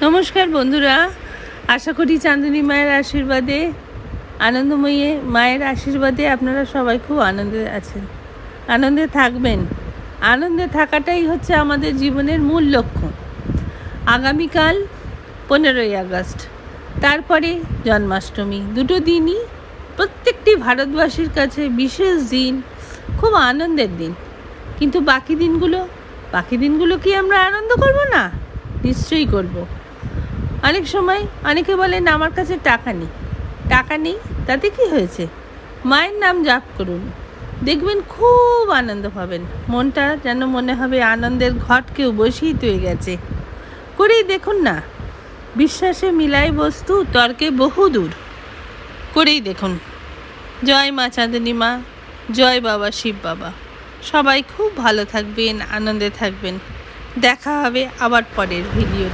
নমস্কার বন্ধুরা, আশা করি চাঁদনী মায়ের আশীর্বাদে, আনন্দময়ী মায়ের আশীর্বাদে আপনারা সবাই খুব আনন্দে আছেন, আনন্দে থাকবেন। আনন্দে থাকাটাই হচ্ছে আমাদের জীবনের মূল লক্ষ্য। আগামীকাল 15ই আগস্ট, তারপরে জন্মাষ্টমী। দুটো দিনই প্রত্যেকটি ভারতবাসীর কাছে বিশেষ দিন, খুব আনন্দের দিন। কিন্তু বাকি দিনগুলো কি আমরা আনন্দ করব না? নিশ্চয়ই করব। অনেক সময় অনেকে বলেন আমার কাছে টাকা নেই, তাতে কি হয়েছে? মায়ের নাম জপ করুন, দেখবেন খুব আনন্দ পাবেন। মনটা যেন মনে হবে আনন্দের ঘট কেউ বসিয়ে তুলে গেছে। করেই দেখুন না, বিশ্বাসে মিলাই বস্তু, তর্কে বহু দূর। করেই দেখুন। জয় মা চাঁদনী মা, জয় বাবা শিব বাবা। সবাই খুব ভালো থাকবেন, আনন্দে থাকবেন। দেখা হবে আবার পরের ভিডিও।